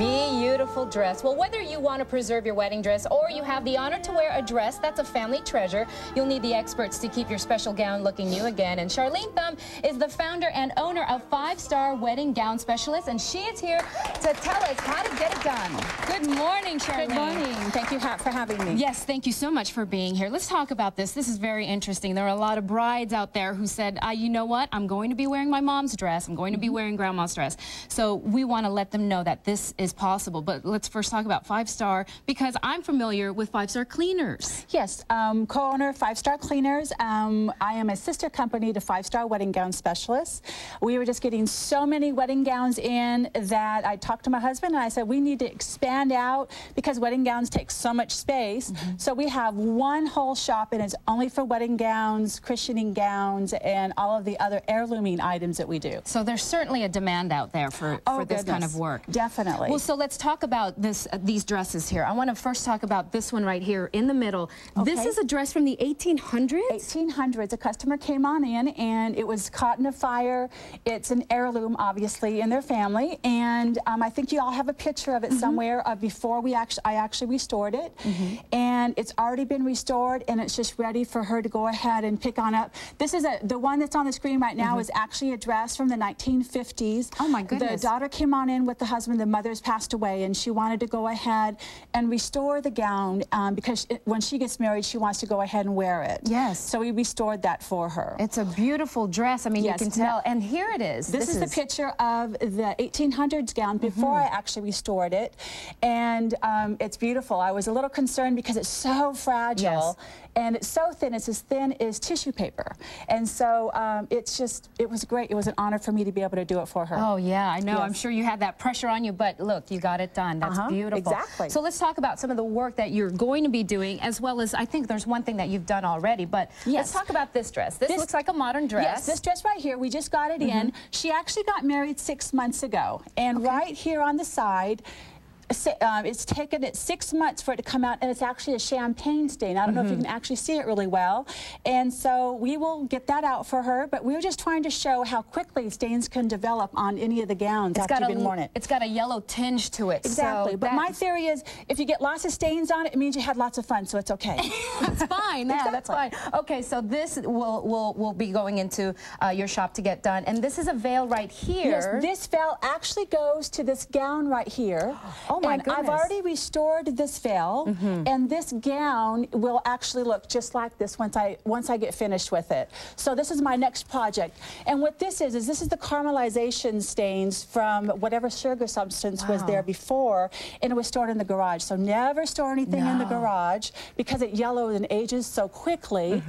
Beautiful dress. Well, whether you want to preserve your wedding dress or you have the honor to wear a dress that's a family treasure, you'll need the experts to keep your special gown looking new again. And Sharlene Thum is the founder and owner of 5-Star Wedding Gown Specialist, and she is here to tell us how to get it done. Good morning, Sharlene. Good morning. Thank you for having me. Yes, thank you so much for being here. Let's talk about this. This is very interesting. There are a lot of brides out there who said, you know what, I'm going to be wearing my mom's dress. I'm going to be wearing grandma's dress. So we want to let them know that this is possible. But let's first talk about 5-Star, because I'm familiar with 5-Star Cleaners. Yes, co-owner of 5-Star Cleaners. I am a sister company to 5-Star Wedding Gown Specialists. We were just getting so many wedding gowns in that I talked to my husband and I said, we need to expand out because wedding gowns take so much space. So we have one whole shop and it's only for wedding gowns, christening gowns, and all of the other heirlooming items that we do. So there's certainly a demand out there for this kind of work. Definitely. Well, so let's talk about these dresses here. I want to first talk about this one right here in the middle. Okay. This is a dress from the 1800s? 1800s. A customer came on in and it was caught in a fire. It's an heirloom, obviously, in their family. And I think you all have a picture of it somewhere before I actually restored it. And it's already been restored and it's just ready for her to go ahead and pick on up. This is the one that's on the screen right now is actually a dress from the 1950s. Oh my goodness. The daughter came on in with the husband. The mother's passed away and she wanted to go ahead and restore the gown because when she gets married, she wants to go ahead and wear it. Yes. So we restored that for her. It's a beautiful dress. I mean, you can tell. And here it is. This is the picture of the 1800s gown before I actually restored it. And it's beautiful. I was a little concerned because it's so fragile and it's so thin. It's as thin as tissue paper. And so it was great. It was an honor for me to be able to do it for her. Oh, yeah, I know. I'm sure you had that pressure on you, but look, you got it done. That's beautiful. Exactly. So let's talk about some of the work that you're going to be doing, as well as I think there's one thing that you've done already, but let's talk about this dress. This looks like a modern dress. Yes, this dress right here, we just got it in. She actually got married 6 months ago, and right here on the side, it's taken it 6 months for it to come out, and it's actually a champagne stain. I don't know if you can actually see it really well. And so we will get that out for her, but we were just trying to show how quickly stains can develop on any of the gowns after you've been worn it. It's got a yellow tinge to it. Exactly. So but my theory is if you get lots of stains on it, it means you had lots of fun, so it's okay. That's fine. Yeah, that's fine. Okay, so this will be going into your shop to get done. And this is a veil right here. Yes, this veil actually goes to this gown right here. Oh my goodness. I've already restored this veil, and this gown will actually look just like this once I get finished with it. So this is my next project. And what this is this is the caramelization stains from whatever sugar substance was there before, and it was stored in the garage. So never store anything in the garage because it yellows and ages so quickly.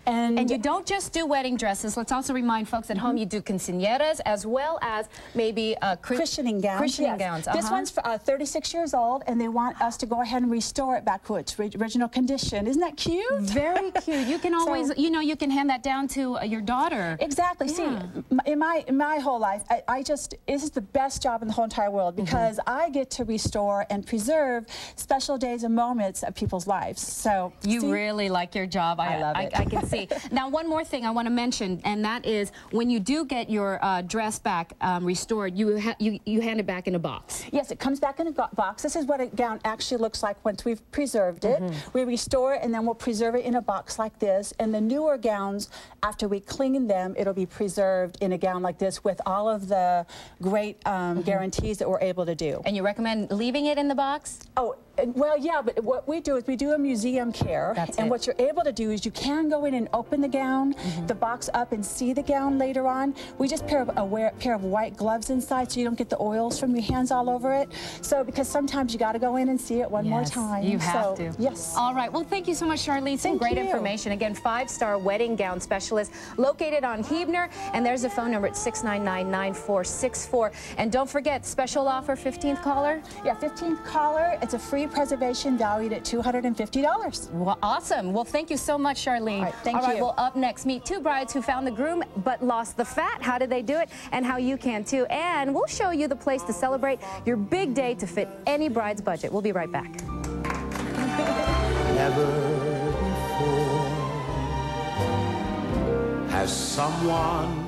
And you don't just do wedding dresses. Let's also remind folks at home you do quinceañeras as well as maybe christening gowns. Christening gowns. This one's for 36 years old, and they want us to go ahead and restore it back to its original condition. Isn't that cute? Very cute. You can always, you know, you can hand that down to your daughter. Exactly. See, in my whole life, this is the best job in the whole entire world because I get to restore and preserve special days and moments of people's lives. So you really like your job. I love it. I can see. Now, one more thing I want to mention, and that is when you do get your dress back restored, you hand it back in a box. Yes, it comes back in a box. This is what a gown actually looks like once we've preserved it. We restore it, and then we'll preserve it in a box like this. And the newer gowns, after we clean them, it'll be preserved in a gown like this with all of the great guarantees that we're able to do. And you recommend leaving it in the box? Oh, well, yeah, but what we do is we do a museum care. And what you're able to do is you can go in and open the gown, the box up, and see the gown later on. We just wear a pair of white gloves inside so you don't get the oils from your hands all over it. So, because sometimes you got to go in and see it one more time. You have to. Yes. All right. Well, thank you so much, Sharlene. Some great information. Again, 5-Star Wedding Gown Specialist located on Huebner. And there's a phone number at 699-9464. And don't forget, special offer, 15th caller? Yeah, 15th caller. It's a free preservation valued at $250. Well, awesome. Well, thank you so much, Sharlene. All right, thank you. All right, well, up next, meet two brides who found the groom but lost the fat. How did they do it? And how you can, too. And we'll show you the place to celebrate your big day to fit any bride's budget. We'll be right back. Never before has someone